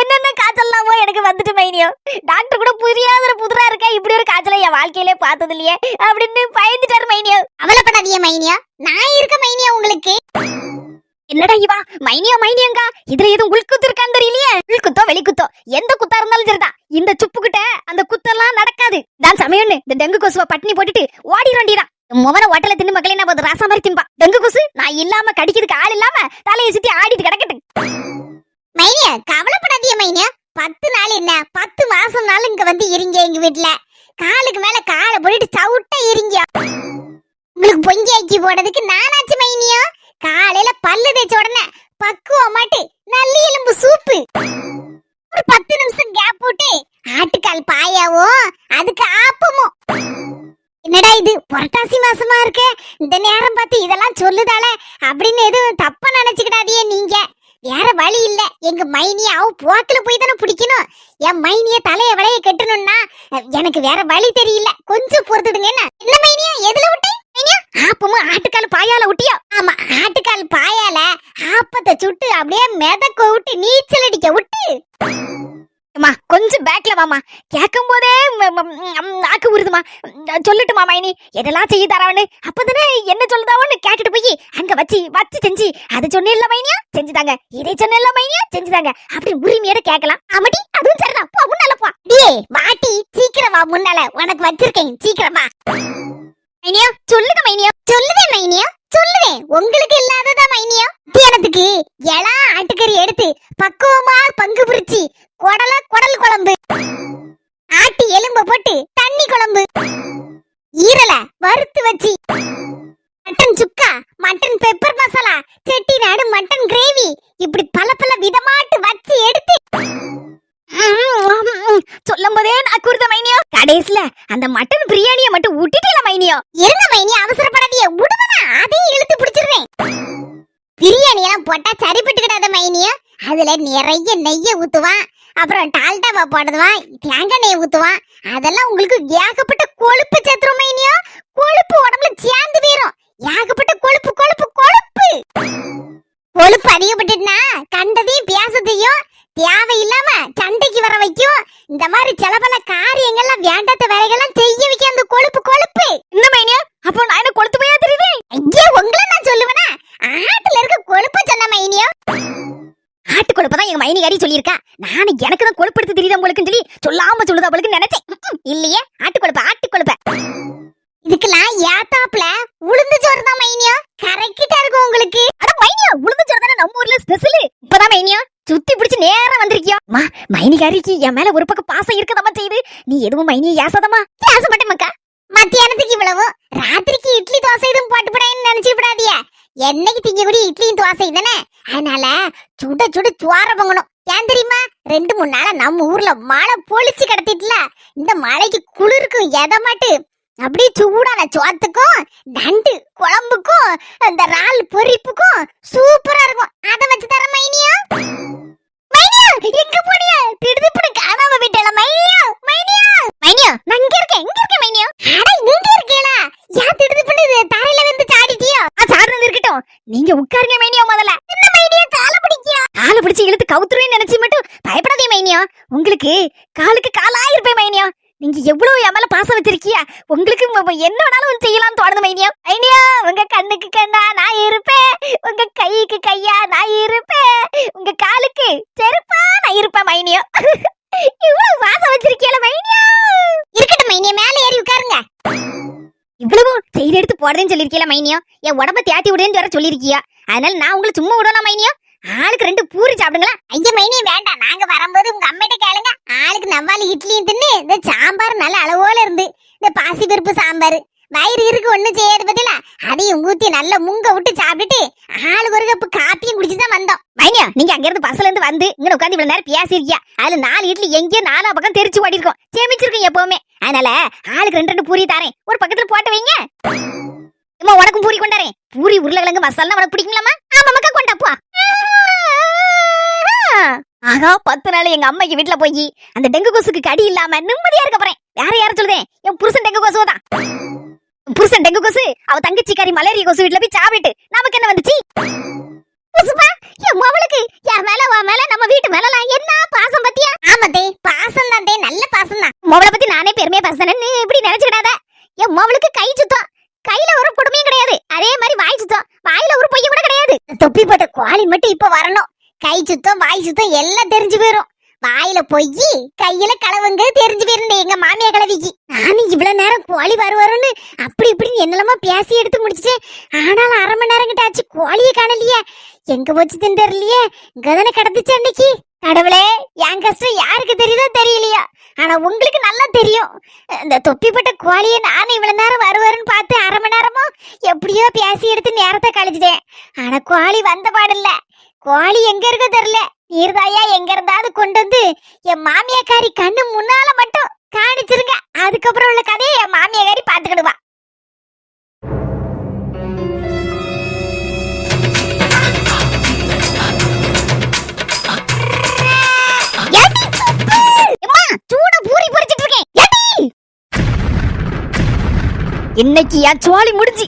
என்னென்ன காய்ச்சல்லாமோ எனக்கு வந்துட்டு மைனியோ. டாக்டர் கூட புரியாத புதுரா இருக்கா, இப்படி ஒரு காய்ச்சலை என் வாழ்க்கையிலே பார்த்தது இல்லையே அப்படின்னு பயந்துட்டாரு மைனியோ. அவலப்படாதீங்க மைனியோ, நான் இருக்க மைனியோ உங்களுக்கு. என்னடா இவா மைனியா மைனியங்கா, இதுல எதுவும் உள்குத்து இருக்கான்னு தெரியலையே. உள்குத்தோ வெளிக்குத்தோ எந்த குத்தா இருந்தாலும் சரிதான், இந்த சுப்பு கிட்ட அந்த குத்தெல்லாம் நடக்காது. தான் சமயம்னு இந்த டெங்கு கொசுவை பட்டினி போட்டுட்டு ஓடிட வேண்டியதான். முவன ஓட்டல தின்னு மக்களே நான் ஒரு ராசா மாதிரி திம்பா. டெங்கு கொசு நான் இல்லாம கடிக்கிறதுக்கு ஆள் இல்லாம தலையை சுத்தி ஆடிட்டு கிடக்கட்டு. மைனியா கவலைப்படாதீங்க மைனியா, 10 நாள் என்ன 10 மாசம்னாலும் இங்க வந்து இருங்க எங்க வீட்டுல. காலுக்கு மேல காலை போட்டுட்டு சவுட்டா இருங்க. உங்களுக்கு பொங்கி ஆக்கி போடுறதுக்கு நானாச்சு மைனியா. காலையில பல்லு தேய்ச்ச உடனே பக்குவமாட்டு நல்ல எலும்பு சூப்பு, ஒரு 10 நிமிஷம் கேப் போட்டு ஆட்டுக்கால் பாயாவும் அதுக்கு ஆப்பமும். என்னடா இது புரட்டாசி மாசமா இருக்கு, இந்த நேரம் பார்த்து இதெல்லாம் சொல்லுதால அப்படின்னு எதுவும் தப்பா நினைச்சுக்கிடாதியே நீங்க. வேற வழி இல்ல, எங்க மைனிய அவ போக்குல போய் தானே பிடிக்கணும். என் மைனிய தலைய வளைய கட்டணும்னா எனக்கு வேற வழி தெரியல, கொஞ்சம் பொறுத்துடுங்க. என்ன மைனியா எதுல விட்டு ஆப்பமும் ஆட்டுக்கால் பாயால விட்டியா? ஆமா, ஆட்டுக்கால் பாயால ஆப்பத்தை சுட்டு அப்படியே மிதக்க விட்டு நீச்சல் அடிக்க விட்டு. கொஞ்சம் பேக்ல வாமா, கேட்கும் போதே நாக்கு உருதுமா. சொல்லட்டுமா மைனி எதெல்லாம் செய்ய தராவன்னு? அப்பதானே என்ன சொல்லுதாவன்னு கேட்டுட்டு போய் அங்க வச்சு செஞ்சு அது சொன்ன மைனியா செஞ்சுதாங்க, இதை சொன்ன மைனியா செஞ்சுதாங்க அப்படி உரிமையோட கேட்கலாம். ஆமாடி, அதுவும் சரிதான். போ முன்னால போ. டேய் வாட்டி சீக்கிரம் வா, முன்னால உனக்கு வச்சிருக்கேன், சீக்கிரம் வா. மைனியா சொல்லுங்க மைனியா. சொல்லுவேன் மைனியா, சொல்லுவேன். உங்களுக்கு இல்லாததா மைனியா? தியானத்துக்கு எலா ஆட்டுக்கறி எடுத்து பக்குவமா பங்கு பிரிச்சு குடல் குழம்பு, ஆட்டு எலும்பு போட்டு தண்ணி குழம்பு, ஈரல வறுத்து வச்சு, mutton chukka, mutton pepper masala, Chettinad mutton gravy, இப்படி பல விதமாட்டு வச்சு எடுத்து சொல்லும் போதே நான் கூறுத மைனியோ. கடைசில அந்த மட்டன் பிரியாணியை மட்டும் விட்டுட்டீல மைனியோ. இருங்க மைனி, அவசரப்படாதீங்க, விடுவனா அதையும் இழுத்து பிடிச்சிருவேன். பிரியாணி எல்லாம் போட்டா சரிப்பட்டுக்கிடாத மைனியோ. அதுல நிறைய நெய்ய ஊத்துவான், அப்புறம் டால்டாவா போடுவான், தேங்காய் நெய் ஊத்துவான். அதெல்லாம் உங்களுக்கு ஏகப்பட்ட கொழுப்பு சேர்த்துரும் மைனியோ. கொழுப்பு உடம்புல சேர்ந்து போயிரும். ஏகப்பட்ட கொழுப்பு கொழுப்பு கொழுப்பு கொழுப்பு அதிகப்பட்டுனா கண்டதையும் பேசத்தையும் தேவையில்லாம சண்டைக்கு வர வைக்கும். இந்த மாதிரி சில பல காரியங்கள்லாம் வேண்டாத வேலைகள்லாம் செய்ய வைக்க அந்த கொழுப்பு கொழுப்பு. இந்த மைனியா அப்போ நான் என்ன கொழுத்து போயா தெரியுது? ஐயா உங்களை நான் சொல்லுவேனா? ஆட்டுல இருக்க கொழுப்பு சொன்ன மைனியோ. ஆட்டு கொழுப்பதான் எங்க மைனி காரி சொல்லியிருக்கா. நானும் எனக்கு தான் கொழுப்பு எடுத்து தெரியுது உங்களுக்குன்னு சொல்லி சொல்லாம சொல்லுதா அவளுக்கு நினைச்சேன். இல்லையே, ஆட்டு கொழுப்பு. இதுக்கெல்லாம் ஏத்தாப்ல உளுந்து சோறு தான் மைனியோ. கரெக்டா இருக்கும் உங்களுக்கு. அட மைனியோ, உளுந்து சோறு தானே நம்ம ஊர்ல ஸ்பெஷல். இப்பதான் மைனியோ சுத்தி பிடிச்சு நேரா வந்திருக்கியோ. மைனிகாரிக்கு என் மேல ஒரு பக்கம் பாசம் இருக்கதமா செய்யுது. நீ எதுவும் மைனியை ஏசாதமா? ஏச மாட்டேன் மக்கா. மத்தியானத்துக்கு இவ்வளவு, ராத்திரிக்கு இட்லி தோசை எதுவும் போட்டு போடான்னு நினைச்சு விடாதிய. என்னைக்கு திங்க கூடிய இட்லியும் தோசை தானே, அதனால சுட சோற பொங்கணும். ஏன் தெரியுமா? 2-3 நாளா நம்ம ஊர்ல மழை பொழிச்சு கிடத்திட்டுல, இந்த மழைக்கு குளிருக்கும் எதமாட்டு அப்படியே சூடான சோத்துக்கும் நண்டு குழம்புக்கும் அந்த இறால் பொரிப்புக்கும் சூப்பரா இருக்கும். அத வச்சு தர மைனியா. எங்க போனியா? திடுதிப்புன்னு காணாம விட்டல மைனியா. நான் இங்க இருக்கேன் மைனியா. அட இங்க இருக்கேளா? ஏன் திடுதிப்புன்னு தரையில வந்து சாடிட்டியோ? சாடுறது இருக்கட்டும், நீங்க உட்காருங்க மைனியா. முதல்ல என்ன மைனியா காலை பிடிச்சு இழுத்து கவுத்துருவேன்னு நினைச்சு மட்டும் பயப்படாதே மைனியா. உங்களுக்கு காலுக்கு காலாயிருப்பேன் மைனியா. நீங்க எவ்வளவு என் மேல பாசம் வச்சிருக்கியா? உங்களுக்கு என்ன வேணாலும் செய்யலாம் தோணுது மைனியா. மைனியா, உங்க கண்ணுக்கு கண்ணா நான் இருப்பேன், உங்க கைக்கு கையா நான் இருப்பேன், உங்க காலுக்கு செருப்பா நான் இருப்பேன் மைனியா. இவ்வளவு பாசம் வச்சிருக்கியல மைனியா. இருக்கட்டும் மைனியா, மேல ஏறி உட்காருங்க. இவ்வளவு செய்தி எடுத்து போடுறேன்னு சொல்லிருக்கீல மைனியா. என் உடம்ப தேத்தி விடுன்னு வேற சொல்லிருக்கியா. அதனால நான் உங்களை சும்மா விடணும் மைனியா. ஆளுக்கு 2 பூரி சாப்பிடுங்களா. ஐயா மைனியா வேண்டாம், நாங்க வரும்போது உங்க அம்மிட்ட கேளுங்க. ஆளுக்கு நவ்வாலி இட்லியும் தின்னு இந்த சாம்பார் நல்ல அளவோல இருந்து இந்த பாசி பருப்பு சாம்பார் வயிறு இருக்கு ஒண்ணும் செய்யாது பத்தில அதையும் ஊத்தி நல்லா முங்க விட்டு சாப்பிட்டுட்டு ஆளுக்கு ஒரு கப்பு காப்பியும் குடிச்சுதான் வந்தோம். மைனியா, நீங்க அங்க இருந்து பஸ்ல இருந்து வந்து இங்க உட்காந்து இவ்வளவு நேரம் பேசிருக்கியா. அதுல 4 இட்லி எங்கேயோ 4 பக்கம் தெரிச்சு ஓடி இருக்கும், சேமிச்சிருக்கோம் எப்பவுமே. அதனால ஆளுக்கு 2 பூரி தாரேன், ஒரு பக்கத்துல போட்டு வைங்க. அம்மா உனக்கும் பூரி கொண்டாரேன். பூரி உருளைக்கிழங்கு மசாலா உனக்கு பிடிக்கும்லாமா? ஆமா மக்கா கொண்டாப்பா. ஆகா 10 நாள் எங்க அம்மைக்கு வீட்டுல போய் அந்த டெங்கு கொசுக்கு கடி இல்லாம நிம்மதியா இருக்க போறேன். வேற யார சொல்லுதேன், என் புருஷன் டெங்கு கொசுதான். புருஷன் டெங்கு கொசு, அவ தங்கச்சிக்காரி மலேரியா கொசு வீட்டுல போய் சாப்பிட்டு நமக்கு என்ன வந்துச்சு? என் மவளுக்கு என் மேல வா மேல நம்ம வீட்டு மேலாம் என்ன பாசம் பத்தியா? ஆமாதே, பாசம் தான், நல்ல பாசம் தான். மவளை பத்தி நானே பெருமையா பேசுறேன்னு இப்படி நினைச்சுக்கிடாத. என் மவளுக்கு கை சுத்தம், கையில ஒரு குடுமையும் கிடையாது. அதே மாதிரி வாய் சுத்தம், வாயில ஒரு பொய்ய கூட கிடையாது. தொப்பி போட்ட கோழி மட்டும் இப்ப வரணும். கை சுத்தம் வாய் சுத்தம் எல்லாம் தெரிஞ்சு போயிரும். வாயில பொய் கையில களவுங்க தெரிஞ்சு போயிருந்தே எங்க மாமியா கிளவிக்கு. நானும் இவ்வளவு நேரம் கோழி வருவாருன்னு அப்படி இப்படின்னு என்னெல்லாமோ பேசி எடுத்து முடிச்சிட்டேன். ஆனாலும் 1/2 மணி நேரம் கிட்ட ஆச்சு, கோழியை காணலையே. எங்க போச்சு தெரியலையே. கதனை கடந்துச்சு அன்னைக்கு. கடவுளே, என் கஷ்டம் யாருக்கு தெரியுதோ தெரியலையா, ஆனா உங்களுக்கு நல்லா தெரியும். இந்த தொப்பிப்பட்ட கோழியை நானும் இவ்வளவு நேரம் வருவாருன்னு பார்த்து 1/2 மணி நேரமோ எப்படியோ பேசி எடுத்து நேரத்தை கழிச்சிட்டேன். ஆனா கோழி வந்த பாடில்ல. கோழி எங்க இருக்க தெரியல. நீர்தாயா எங்க இருந்தாவது கொண்டு வந்து என் மாமியாக்காரி கண்ணு முன்னால மட்டும் காணிச்சிருங்க. அதுக்கப்புறம் உள்ள கதையை என் மாமியாக்காரி பாத்துக்கிடுவா. இன்னைக்கு என் சோழி முடிஞ்சு.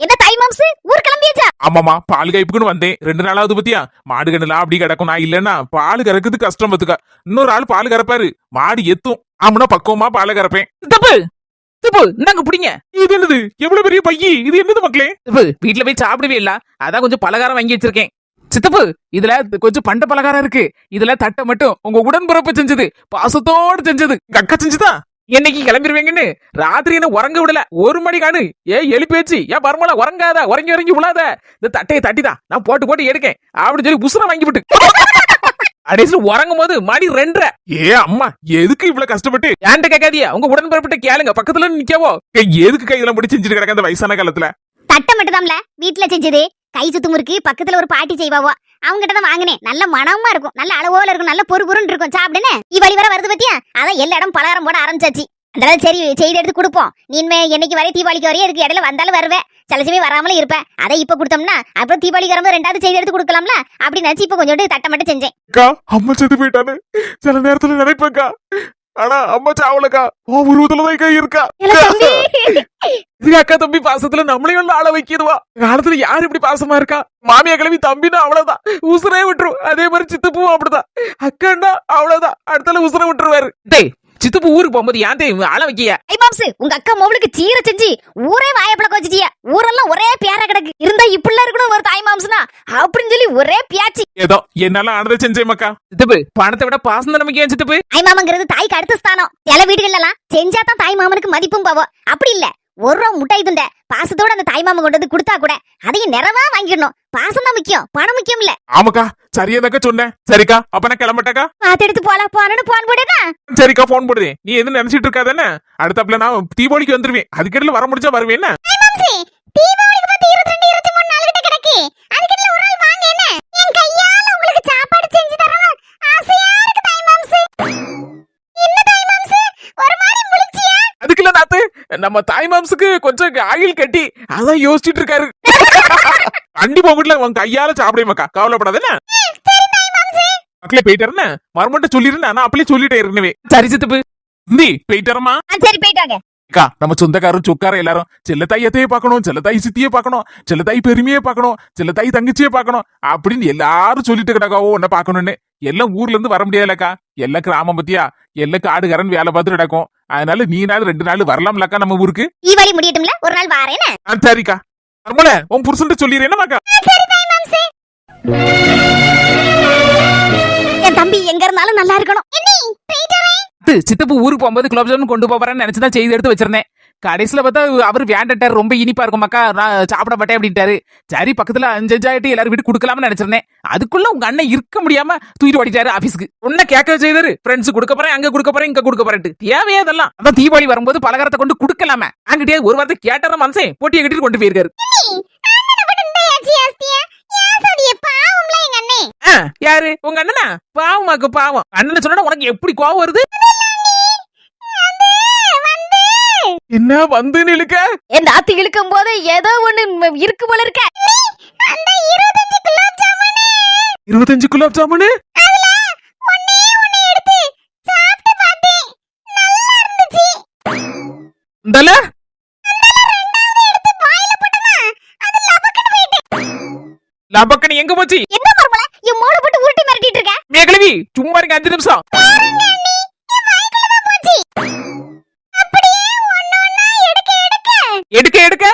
என்ன தாய் மாம்சு, ஊர் கிளம்பியாச்சா? ஆமாமா, பால் கைப்புக்குன்னு வந்தேன். 2 நாளாவது பத்தியா மாடு கண்ணுலாம் அப்படி கிடக்கும். நான் இல்லன்னா பால் கறக்குது கஷ்டம் பத்துக்கா. இன்னொரு ஆள் பால் கறப்பாரு, மாடு எத்தும். ஆமனா பக்குவமா பால் கறப்பேன். தப்பு தப்பு, இந்தாங்க புடிங்க. இது என்னது, எவ்வளவு பெரிய பையி இது? என்னது மக்களே? தப்பு, வீட்டுல போய் சாப்பிடவே இல்ல, அதான் கொஞ்சம் பலகாரம் வாங்கி வச்சிருக்கேன். சித்தப்பு, இதுல கொஞ்சம் பண்ட பலகாரம் இருக்கு. இதுல தட்டை மட்டும் உங்க உடன்பிறப்பு செஞ்சது, பாசத்தோடு செஞ்சது. எங்க அக்கா செஞ்சுதா? என்னைக்கு கிளம்பிடுவீங்கன்னு ராத்திரி என்ன உறங்க விடல. 1 மணி காணு எழுப்பி வச்சு, ஏன் பரமல உறங்காத, உறங்கி விழாத, இந்த தட்டையை தட்டிதான் நான் போட்டு எடுக்கேன் அப்படின்னு சொல்லி உசுர வாங்கி விட்டு கடைசியில் உறங்கும் போது மணி 2:30. ஏ அம்மா, எதுக்கு இவ்வளவு கஷ்டப்பட்டு? ஏன்ட்ட கேட்காதியா, உங்க உடன்பிறப்பிட்ட கேளுங்க, பக்கத்துல நிக்கவோ. எதுக்கு கையில முடி செஞ்சுட்டு கிடக்க அந்த வயசான காலத்துல? தட்டை மட்டும்தான்ல வீட்டுல செஞ்சது. கை சுத்து முறுக்கு பக்கத்துல ஒரு பாட்டி செய்வாவோ, அவங்க கிட்ட தான் வாங்கினேன். நல்ல மனமா இருக்கும், நல்ல அளவோல இருக்கும், நல்ல பொறுன்னு இருக்கும். சாப்பிடுன்னு இவளி வர வருது பத்தியா, அதான் எல்லா இடம் பலகாரம் போட ஆரம்பிச்சாச்சு. அதனால சரி செய்தி எடுத்து கொடுப்போம். நீ என்னைக்கு வரை தீபாவளிக்கு வரையும் இதுக்கு இடையில வந்தாலும் வருவேன், சில சமயம் வராமலும் இருப்பேன். அதை இப்ப கொடுத்தோம்னா அப்புறம் தீபாவளிக்கு வரும்போது 2வது செய்தி எடுத்து கொடுக்கலாம்ல அப்படி நினைச்சு இப்ப கொஞ்சோண்டு தட்டை மட்டும் செஞ்சேன். அம்மா செத்து போயிட்டானு சில நேரத்துல நினைப்பேக்கா. ஆனா அம்மா சாவலக்கா, உருவத்துலதான் கை இருக்கா. அக்கா தம்பி பாசத்துல நம்மளையும் ஆள வைக்கிதுவா. காலத்துல யாரு இப்படி பாசமா இருக்கா? மாமியா கிளம்பி தம்பினா அவ்வளவுதான், உசுரே விட்டுரும். அதே மாதிரி சித்தப்பும் அப்படிதான். அக்காண்டா அவ்வளவுதான், அடுத்தால உசுர விட்டுருவாரு. டேய், சித்தப்பு ஊருக்கு போகும்போது ஏன் ஆள வைக்கிய? ஐ மாம்சு, உங்க அக்கா மோளுக்கு சீரை செஞ்சு ஊரே வாயப்பழக்க வச்சுட்டிய. ஊரெல்லாம் ஒரே பேரா கிடக்கு. இருந்தா இப்படிலாம் இருக்கணும் ஒரு தாய் மாம்சுனா அப்படின்னு சொல்லி ஒரே பியாச்சி. ஏதோ என்னால ஆனதை செஞ்சேன் மக்கா. சித்தப்பு, பணத்தை விட பாசம் தான் நமக்கு ஏன் சித்தப்பு? தாய் மாமங்கிறது தாய்க்கு அடுத்த ஸ்தானம். சில வீடுகள் எல்லாம் செஞ்சாதான் தாய் மாமனுக்கு மதிப்பும் போவோம். அப்படி இல்ல, 1 ரூபா முட்டாய் துண்ட பாசத்தோட அந்த தாய் மாமன் கொண்டு வந்து கொடுத்தா கூட அதையும் நிறைவா வாங்கிடணும். பாசம் தான் முக்கியம், பணம் முக்கியம் இல்ல. ஆமாக்கா, சரியாதாக்கா சொன்னேன். சரிக்கா, அப்ப நான் கிளம்பட்டாக்கா. பாத்து எடுத்து போலாம் போனு போன் போடுனா. சரிக்கா, போன் போடுதே. நீ எதுவும் நினைச்சிட்டு இருக்காதானே? அடுத்தாப்புல நான் தீபாவளிக்கு வந்துருவேன். அதுக்கிடையில வர முடிஞ்சா வருவேன். தீபாவளிக்கு பத்தி 22 23 நாள் கிட்ட கிடக்கு. அதுக்கிடையில ஒரு நாள் வாங்க என்ன, என் கையால உங்களுக்கு சாப்பாடு செஞ்சு தரணும் ஆசையா இருக்கு தாய் மாம்சு. என்ன தாய் மாம்சு, ஒரு மாதிரி முழிச்சியா? அதுக்குள்ள நாத்து, நம்ம தாய் மாம்சுக்கு கொஞ்சம் ஆயில் கட்டி அதான் யோசிச்சுட்டு இருக்காரு. கண்டிப்பா வீட்டுல உன் கையால சாப்பிடுவேன். கவலைப்படாத. மக்களே போயிட்டாருன்னு மறுமட்டும் சொல்லிருந்தேன். நான் அப்படியே சொல்லிட்டேன் ஏற்கனவே. சரி சித்தப்பு, போயிட்டாரமா. சரி போயிட்டாங்க. அக்கா நம்ம சொந்தக்காரரும் சொக்கார எல்லாரும் செல்லத்தாய் எத்தையே பார்க்கணும், செல்லத்தாய் சித்தியே பார்க்கணும், செல்லத்தாய் பெருமையே பார்க்கணும், செல்லத்தாய் தங்கச்சியே பார்க்கணும் அப்படின்னு எல்லாரும் சொல்லிட்டு கிடக்காவோ உன்ன பார்க்கணும்னு. எல்லாம் ஊர்ல இருந்து வர முடியாதுலக்கா, எல்லாம் கிராமம் பத்தியா, எல்லாம் காடுகாரன் வேலை பார்த்துட்டு கிடக்கும். அதனால நீ நாள் 2 நாள் வரலாம்லக்கா நம்ம ஊருக்கு. ஈவாளி முடியட்டும்ல, ஒரு நாள் வாரேன்னு. சரிக்கா. மர்மல உன் புருஷன்ட்டு சொல்லிடுறேன்னாக்கா. என் தம்பி எங்க இருந்தாலும் நல்லா இருக்கணும். சித்தப்பு ஊருக்கு போகும்போது குலோப் ஜாமுன் கொண்டு போறேன்னு நினைச்சுதான் செய்து எடுத்து வச்சிருந்தேன். கடைசியில பார்த்தா அவர் வேண்டாட்டார், ரொம்ப இனிப்பா இருக்கும் மக்கா, நான் சாப்பிட மாட்டேன் அப்படின்ட்டாரு. சரி பக்கத்துல 5 ஆயிட்டு எல்லாரும் வீட்டு கொடுக்கலாம்னு நினைச்சிருந்தேன். அதுக்குள்ள உங்க அண்ணன் இருக்க முடியாம தூக்கிட்டு ஓடிட்டாரு ஆபீஸ்க்கு. உன்ன கேட்க செய்தாரு, ஃப்ரெண்ட்ஸ் கொடுக்க போறேன், அங்க கொடுக்க போறேன், இங்க கொடுக்க போறேன். தேவையா அதெல்லாம்? அதான் தீபாவளி வரும்போது பலகாரத்தை கொண்டு கொடுக்கலாம அங்கிட்டே ஒரு வாரத்தை கேட்டார மனசே போட்டியை கட்டிட்டு கொண்டு போயிருக்காரு. யாரு உங்க அண்ணனா? பாவமாக்கு பாவம். அண்ணன் சொன்னா உனக்கு எப்படி கோவம் வருது? என்ன வந்து இழுக்க? என் ஆத்தி இழுக்கும் போது ஏதோ ஒண்ணு இருக்கு போல இருக்க. 25 குலாப் ஜாமுனு இந்தல லபக்கணி எங்க போச்சு? என்ன மர்மல என் மோள போட்டு உருட்டி மிரட்டிட்டு இருக்க? மேகலவி சும்மா இருங்க 5 நிமிஷம். எடுக்க எடுக்க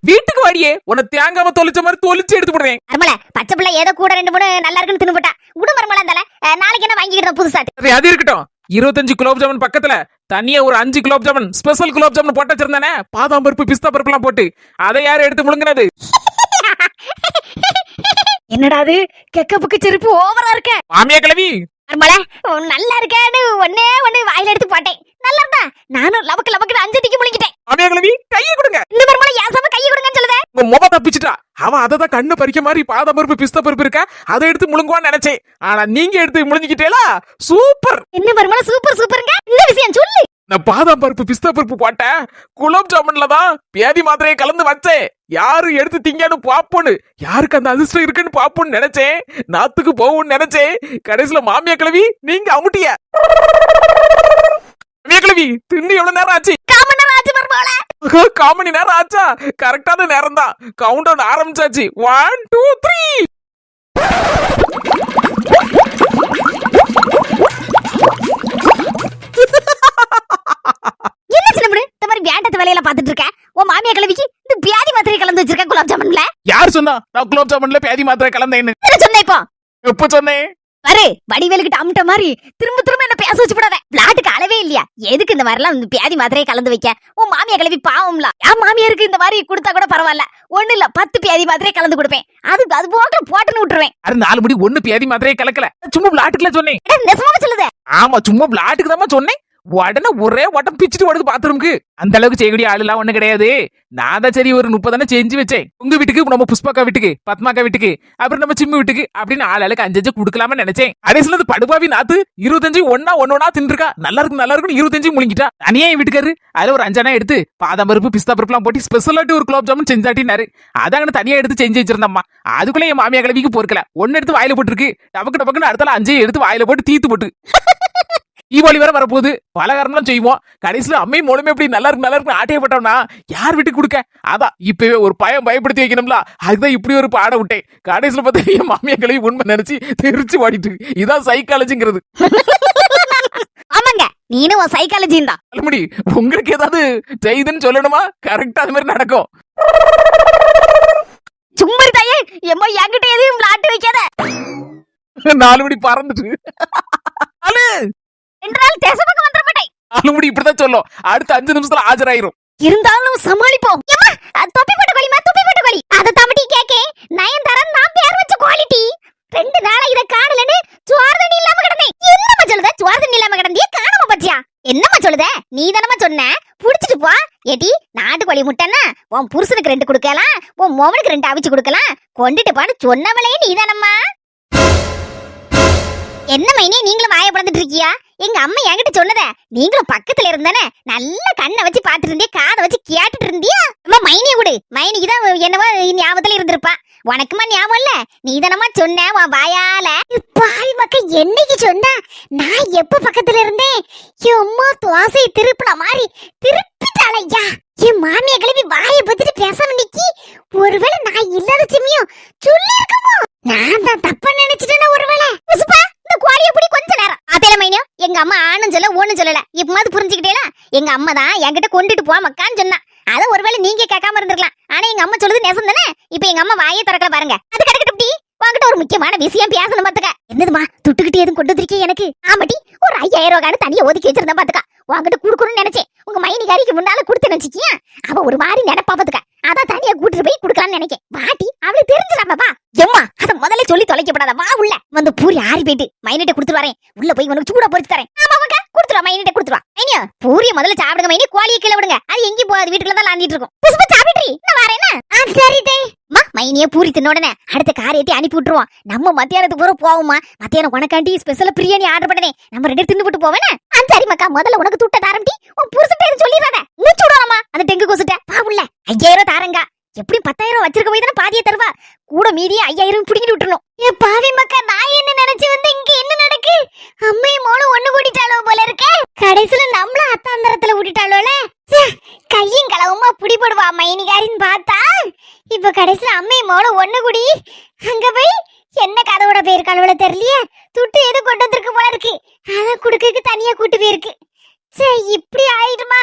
வீட்டுக்கு வாடியே, உன்னை தேங்காம தொலைச்ச மாதிரி தொலைச்சு எடுத்து போடுறேன். மர்மல பச்சை பிள்ளை ஏதோ கூட 2-3 நல்லா இருக்குன்னு தின்னு போட்டா. குடு மர்மல அந்தால நாளைக்கு என்ன வாங்கிக்கிட்டோம் புதுசாட்டு. சரி அது இருக்கட்டும். 25 குலோப் ஜாமுன் பக்கத்துல தனியா ஒரு 5 குலோப் ஜாமுன் ஸ்பெஷல் குலோப் ஜாமுன் போட்டு வச்சிருந்தானே, பாதாம் பருப்பு பிஸ்தா பருப்பு எல்லாம் போட்டு. அதை யாரு எடுத்து முழுங்கினது? என்னடா அது கெக்கப்புக்கு சிரிப்பு ஓவரா இருக்க. மாமியா கிழவி மர்மல நல்லா இருக்கேன்னு ஒண்ணே வாயில எடுத்து போட்டேன். நல்லா இருந்தா நானும் லபக்கு லபக்கு 5 டிக்கி முழுங்கிட்டேன். மாமியா கிழவி கையை கொடுங்க. இந்த மர்மல ஏசாம கையை கொடுங்கன்னு சொல்லுதே. உங்க முக தப்பிச்சிட்டா. அவன் அதை தான் கண்ணு பறிக்க மாதிரி பாதாம் பருப்பு பிஸ்தா பருப்பு இருக்கா, அதை எடுத்து முழுங்குவான்னு நினைச்சேன். ஆனா நீங்க எடுத்து முழுங்கிக்கிட்டேலா, சூப்பர். என்ன மர்மல சூப்பர் சூப்பருங்க. இந்த விஷயம் சொல்லு. நான் பாதாம் பருப்பு பிஸ்தா பருப்பு போட்டேன் குலோப் ஜாமுன்ல தான் பேதி மாத்திரையை கலந்து வச்சேன். யாரு எடுத்து திங்கன்னு பாப்போன்னு, யாருக்கு அந்த அதிர்ஷ்டம் இருக்குன்னு பாப்போன்னு நினைச்சேன். நாத்துக்கு போகும்னு நினைச்சேன். கடைசியில மாமியா கிழவி நீங்க அமுட்டிய. மாமியா கிழவி தின்னு எவ்வளவு நேரம் ஆச்சு? காமணி நேரம் ஆச்சா? கரெக்டான நேரம் தான். கவுண்ட் டவுன் ஆரம்பிச்சாச்சு. 1 2 3. என்ன சின்ன பொண்ணு இந்த மாதிரி வேண்டத்த வேலையில பாத்துட்டு இருக்க? உன் மாமியா கிழவிக்கு இந்த பியாதி மாத்திரை கலந்து வச்சிருக்க குலாப் ஜாமுன்ல. யார் சொன்னா நான் குலோப் ஜாமுன்ல பேதி மாத்திரை கலந்தேன்னு? சொன்னேன் இப்போ. எப்ப சொன்னேன்? பாரு வடிவேலுக்கு அம்ட்ட மாதிரி திரும்ப என்ன பேச வச்சு போடாத. பிளாட்டுக்கு அளவே இல்லையா? எதுக்கு இந்த மாதிரி எல்லாம் பியாதி மாத்திரையை கலந்து வைக்க? உன் மாமியா கிழவி பாவம்ல. என் மாமியாருக்கு இந்த மாதிரி கொடுத்தா கூட பரவாயில்ல. ஒண்ணு இல்ல 10 பியாதி மாத்திரையை கலந்து கொடுப்பேன். அது போட்டு போட்டுன்னு விட்டுருவேன். அது 4 முடி 1 பேதி மாத்திரையை கலக்கல, சும்மா பிளாட்டுக்குல சொன்னேன். நெசமாவே சொல்லுதே. ஆமா சும்மா பிளாட்டுக்கு தான் சொன்னேன். உடனே ஒரே ஓட்டம் பிச்சுட்டு ஓடுது பாத்ரூம்க்கு. அந்த அளவுக்கு செய்யக்கூடிய ஆள் எல்லாம் ஒண்ணு கிடையாது. நான் தான் சரி ஒரு 30 தானே செஞ்சு வச்சேன். உங்க வீட்டுக்கு, நம்ம புஷ்பாக்கா வீட்டுக்கு, பத்மாக்கா வீட்டுக்கு, அப்புறம் நம்ம சிம்மு வீட்டுக்கு அப்படின்னு ஆளுக்கு 5 குடுக்கலாம்னு நினைச்சேன். கடைசியில இருந்து படுபாவி நாத்து 25 ஒன்னா தின்றுக்கா. நல்லா இருக்குன்னு 25 முழுங்கிட்டா. தனியா என் வீட்டுக்காரு அதுல ஒரு 5 எடுத்து பாதாம் பருப்பு பிஸ்தா பருப்பு எல்லாம் போட்டு ஸ்பெஷலாட்டி ஒரு குலோப் ஜாமுன் செஞ்சாட்டினாரு. அதாங்க தனியா எடுத்து செஞ்சு வச்சிருந்தம்மா. அதுக்குள்ள என் மாமியா கிழவிக்கு பொறுக்கல. 1 எடுத்து வாயில போட்டுருக்கு. டபக்குன்னு அடுத்தால 5 எடுத்து வாயில போட்டு தீத்து போட்டு. தீபாவளி வேற வரப்போகுது, பலகாரம்லாம் செய்வோம். கடைசியில அம்மை மூலமே எப்படி நல்லா இருக்கு ஆட்டையப்பட்டோம்னா யார் வீட்டுக்கு கொடுக்க? அதான் இப்பவே ஒரு பயப்படுத்தி வைக்கணும்ல. அதுதான் இப்படி ஒரு பாட விட்டேன். கடைசியில பார்த்தா என் மாமியா கிளவி உண்மை நினைச்சு தெரிச்சு வாடிட்டு. இதான் சைக்காலஜிங்கிறது. ஆமாங்க, நீனும் உன் சைக்காலஜி தான். அல்முடி உங்களுக்கு ஏதாவது செய்துன்னு சொல்லணுமா? கரெக்டா அது மாதிரி நடக்கும். சும்மா தாயே எம்மா என்கிட்ட எதையும் விளையாட்டு வைக்காத. 4 மணி பறந்துட்டு 2 நாள் தேச பக்கம் வந்துட மாட்டேன். 4 மணி இப்படிதான் சொல்லும். அடுத்த 5 நிமிஷத்துல ஆஜராயிரும். இருந்தாலும் சமாளிப்போம். தொப்பி போட்ட கோழி அதை தம்பி கேக்கே நயன்தாரன் நான் பேர் வச்ச குவாலிட்டி. 2 நாளா இத காணலன்னு சோறு தண்ணி இல்லாம கிடந்தேன். என்னம்மா சொல்லுத? சோறு தண்ணி இல்லாம கிடந்தியே காணாம பச்சியா? என்னம்மா சொல்லுத? நீ தானம்மா சொன்ன புடிச்சிட்டு போ. ஏடி நாட்டுக்கோழி முட்டைன்னா உன் புருஷனுக்கு 2 கொடுக்கலாம், உன் மோவனுக்கு 2 அவிச்சு கொடுக்கலாம், கொண்டுட்டு பான்னு சொன்னவளே நீ தானம்மா. என்ன மைனி நீங்களும் வாய பறந்துட்டு இருக்கியா? எங்க அம்மா என்கிட்ட சொன்னத நீங்களும் பக்கத்துல இருந்தானே நல்ல கண்ணை வச்சு பாத்துட்டு இருந்தியா, காதை வச்சு கேட்டுட்டு இருந்தியா? அம்மா மைனிய விடு. மைனிக்கு தான் என்னவோ ஞாபகத்துல இருந்திருப்பா. உனக்குமா ஞாபகம் இல்ல நீ தானமா சொன்ன உன் வாயால பாவி மக்கள் என்னைக்கு சொன்னா நான் எப்ப பக்கத்துல இருந்தேன் அம்மா தோசை திருப்பின மாதிரி திருப்பிட்டாளையா என் மாமிய கிளம்பி வாயை பத்திட்டு பேசாம நிக்கி ஒருவேளை நான் இல்லாத சமயம் சொல்லி இருக்குமோ நான் தான் தப்பா நினைச்சிட்டேன்னா ஒருவேளை புசுப்பா இந்த கோழிய புடி கொஞ்ச நேரம் அதே மைனியோ எங்க அம்மா ஆணும் சொல்ல ஒண்ணும் சொல்லல இப்பமாவது புரிஞ்சுக்கிட்டேல எங்க அம்மா தான் என்கிட்ட கொண்டுட்டு போ மக்கான்னு சொன்னா அத ஒருவேளை நீங்க கேட்காம இருந்திருக்கலாம் ஆனா எங்க அம்மா சொல்லுது நெசம் தானே இப்ப எங்க அம்மா வாயை திறக்கல பாருங்க அது கிடக்கட்டும் உங்ககிட்ட ஒரு முக்கியமான விஷயம் பேசணும் பாத்துக்க என்னதுமா துட்டுக்கிட்டு எதுவும் கொண்டு வந்திருக்கீங்க எனக்கு ஆமாட்டி ஒரு 5000 ரூபாய் தனியா ஒதுக்கி வச்சிருந்தேன் பாத்துக்க உங்ககிட்ட குடுக்கணும்னு நினைச்சேன் உங்க மைனிகாரிக்கு முன்னால கொடுத்து நினைச்சிக்கியா அவ ஒரு மாதிரி நினைப்பா பாத்துக்க அதான் தனியா கூட்டிட்டு போய் குடுக்கலாம்னு நினைக்கேன் பாட்டி அவளுக்கு தெரிஞ்சிடாமப்பா எம்மா அத முதல்ல சொல்லி தொலைக்கப்படாத வா உள்ள வந்து பூரி ஆறி போயிட்டு மைனிட்ட கொடுத்துட்டு வரேன் உள்ள போய் உனக்கு சூடா பொரிச்சு தரேன் ஆமாக்கா கொடுத்துருவா மைனிட்ட கொடுத்துருவா மைனியா பூரிய முதல்ல சாப்பிடுங்க மைனி கோழியை கீழே விடுங்க அது எங்கேயும் போகாது வீட்டுக்குள்ள தான் லாந்திட்டு இருக்கும் புஷ்பா சாப்பிட்றீ நான் வரேன்னா சரி தே மைனிய பூரி தின்ன உடனே அடுத்த காரியத்தை அனுப்பி விட்டுருவோம் நம்ம மத்தியானத்துக்கு பூரா போவோமா மத்தியானம் உனக்காண்டி ஸ்பெஷலா பிரியாணி ஆர்டர் பண்ணனே நம்ம 2 தின்னு விட்டு போவேனே சரி மக்கா முதல்ல உனக்கு துட்ட தாரம்டி உன் புருஷன் பேரு சொல்லிடாத மூச்சு விடுவாமா அந்த டெங்கு கொசுட்ட வா உள்ள 5000 தாரங்க எப்படி 10000 வச்சிருக்க போய் தானே பாதியை தருவா கூட மீதியே 5000 புடிங்கிட்டு விட்டுறணும் ஏ பாவி மக்கா நான் என்ன நினைச்சு வந்து இங்க என்ன நடக்கு அம்மையும் மோளும் ஒண்ணு கூட்டிட்டாலோ போல இருக்கே கடைசில நம்மள அத்தாந்தரத்துல விட்டுட்டாலோல கையும் களவுமா புடிபடுவா மைனிகாரின்னு பார்த்தா இப்ப கடைசில அம்மையும் மோளும் ஒண்ணு கூடி அங்க போய் என்ன கதவோட போயிருக்காளோட தெரியலையே துட்டு எது கொண்டு வந்திருக்கு போல இருக்கு அத குடுக்கக்கு தனியா கூட்டு போயிருக்கு சரி இப்படி ஆயிடுமா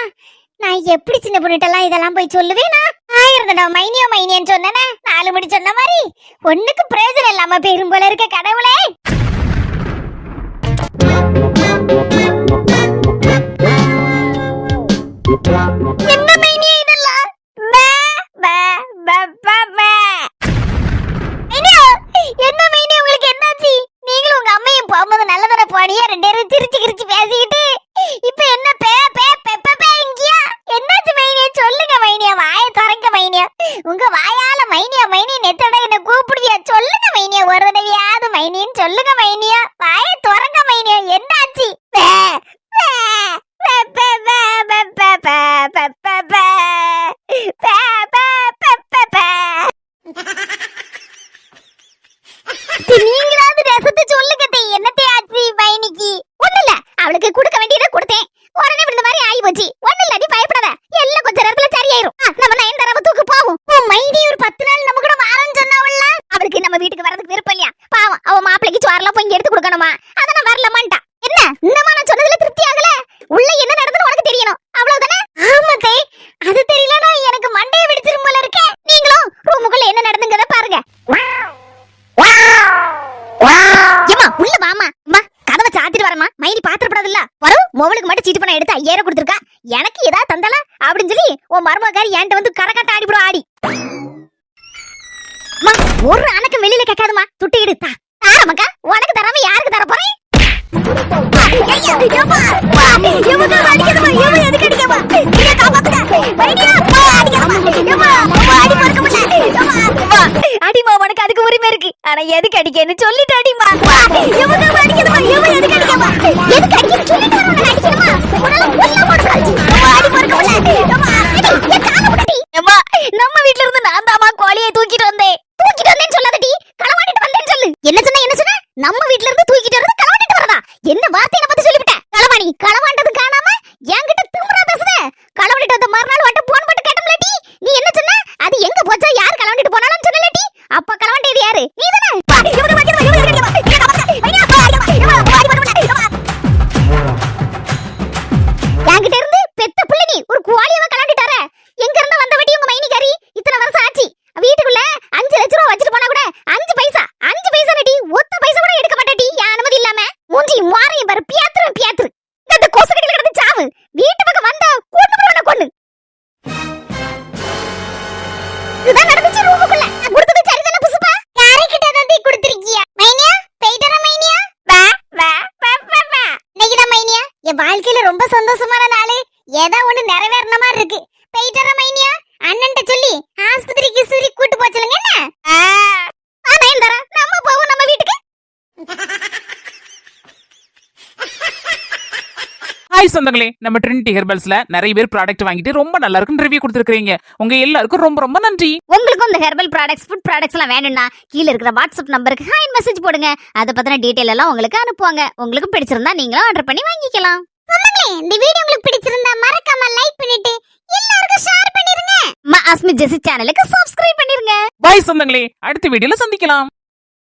நான் எப்படி சின்ன பொண்ணுட்டெல்லாம் இதெல்லாம் போய் சொல்லுவேனா ஆயிரந்தடா மைனியோ மைனியன்னு சொன்னேனே 4 மணி சொன்ன மாதிரி ஒண்ணுக்கு பிரயோஜனம் இல்லாம போயிரும் போல இருக்க கடவுளே என்ன மைனியா இதெல்லாம் என்ன மைனியா உங்களுக்கு என்னாச்சு நீங்களும் உங்க அம்மையும் போகும்போது நல்லதான போனியா 2 பேரும் சிரிச்சு கிரிச்சு பேசிக்கிட்டு இப்ப என்ன பே பே பெப்ப பே இங்கயா என்னாச்சு மைனியா சொல்லுங்க மைனியா வாயை திறங்க மைனியா உங்க வாயால மைனியா மைனி நெத்தட என்ன கூப்பிடுவியா சொல்லுங்க மைனியா ஒரு தடவையாவது மைனின்னு சொல்லுங்க மைனியா வாயை திறங்க மைனியா என்னாச்சு பே பே பே பே பே பே பே பே பே பே நீங்களாவது ரசத்தை சொல்லுங்க என்னத்தை ஆச்சு மைனிக்கு ஒண்ணு இல்ல அவளுக்கு கொடுக்க வேண்டியதை கொடுத்தேன் உடனே இந்த மாதிரி ஆகி போச்சு ஒண்ணு இல்ல நீ பயப்படாத எல்லாம் கொஞ்ச நேரத்துல சரியாயிரும் நம்ம நயன்தாராவை தூக்கு போவோம் மைனி ஒரு 10 நாள் நம்ம கூட வாரன்னு சொன்னாவல்ல அவளுக்கு நம்ம வீட்டுக்கு வரதுக்கு விருப்பம் இல்லையா பாவம் அவ மாப்பிளைக்கு சோறெல்லாம் போய் எடுத்து கொடுக்கணுமா அத நான் வரலமான்ட்டா என்ன இன்னமா நான் சொன்னதுல திருப்தி ஆகல உள்ள என்ன நடந்துன்னு உனக்கு தெரியணும் அவ்வளவுதானே ஆமாதே அது தெரியலனா எனக்கு மண்டையை வெடிச்சிரும் போல இருக்கே நீங்களும் ரூமுக்குள்ள என்ன நடந்துங்கறத பாருங்க ஏமா உள்ள வாமா அம்மா கதவை சாத்திட்டு வரமா மைனி பாத்திரப்படாதுல்ல வரும் மொபைலுக்கு மட்டும் சீட்டு பணம் எடுத்து 5000 கொடுத்துருக்கா எனக்கு ஏதாவது தந்தால அப்படின்னு சொல்லி உன் மருமகாரி என்கிட்ட வந்து கரகாட்ட ஆடிவிடும் ஆடி ஒரு அணக்கம் வெளியில கேட்காதுமா துட்டு எடுத்தா தாரமக்கா உனக்கு தராம யாருக்கு தர போறேன் அடிமா உனக்கு அதுக்கு உரிமை இருக்கு ஆனா எதுக்கு அடிக்கன்னு சொல்லிட்டு அடிமா நம்ம வீட்ல இருந்து நான் தாமா கோழியை தூக்கிட்டு வந்தேன் சொல்லாதடி களவாடிட்டு வந்தேன்னு சொல்லு என்ன சொன்ன நம்ம வீட்ல இருந்து தூக்கிட்டு வரது களவாடிட்டு வரதா என்ன வார்த்தை என்ன பத்தி சொல்லிவிட்ட களவாணி களவாண்டது காணாம என்கிட்ட திமிரா பேசுத களவாடிட்டு வந்த மறுநாள் வட்ட போன் போட்டு கேட்டம்லடி நீ என்ன சொன்ன அது எங்க போச்சா யார் களவாடிட்டு போனாலும் சொன்னலடி அப்ப களவாண்டது யாரு நீ தானே என்கிட்ட இருந்து பெத்த பிள்ளைக்கு ஒரு கோழியவ களவாடிட்டாரே எங்க இருந்து வந்த வட்டி உங்க மைனிகாரி இத்தனை வருஷம் ஆச்சு வீட்டுக்குள்ள 5 லட்சம் ரூபாய் வச்சிட்டு போனா கூட 5 பைசா நடி ஒத்த பைசா கூட எடுக்க மாட்டேடி என் அனுமதி இல்லாம மூஞ்சி மாறையும் பாரு பியாத்துரு இந்த கொசுக்கடியில கிடந்து சாவு வீட்டு பக்கம் வந்தா கூட்டு போறவன கொண்டு இதுதான் நடந்துச்சு ரூமுக்குள்ள நான் கொடுத்தது சரிதானே புசுப்பா யாரைக்கிட்ட தான் கொடுத்திருக்கியா மைனியா போயிட்டற மைனியா வா வா வா இன்னைக்குதான் மைனியா என் வாழ்க்கையில ரொம்ப சந்தோஷமான நாள் ஏதோ ஒண்ணு நிறைவேறன மாதிரி இருக்கு போயிட்டற மைனியா அண்ணன்ட்ட சொல்லி ஆஸ்பத்திரிக்கு சுரி கூட்டு போச்சலங்க என்ன நயன்தாரா நம்ம போவோம் நம்ம வீட்டுக்கு பாய் சொந்தங்களே, நம்ம ட்ரினிட்டி ஹெர்பல்ஸ்ல நிறைய பேர் ப்ராடக்ட் வாங்கிட்டு ரொம்ப நல்லா இருக்குன்னு ரிவ்யூ கொடுத்துருக்கீங்க. உங்க எல்லாருக்கும் ரொம்ப ரொம்ப நன்றி. உங்களுக்கும் இந்த ஹெர்பல் ப்ராடக்ட்ஸ் ஃபுட் ப்ராடக்ட்ஸ் எல்லாம் வேணும்னா கீழ இருக்கிற வாட்ஸ்அப் நம்பருக்கு ஹாய் மெசேஜ் போடுங்க. அதை பத்தின டீடைல் எல்லாம் உங்களுக்கு அனுப்புவாங்க. உங்களுக்கு பிடிச்சிருந்தா நீங்களும் ஆர்டர் பண்ணி வாங்கிக்கலாம். இந்த வீடியோ உங்களுக்கு பிடிச்சிருந்தா மறக்காம லைக் பண்ணிட்டு எல்லாருக்கும் ஷேர் பண்ணிருங்க. அஸ்மி ஜெசி சேனலுக்கு சப்ஸ்கிரைப் பண்ணிருங்க. பாய் சொந்தங்களே, அடுத்த வீடியோல சந்திக்கலாம்.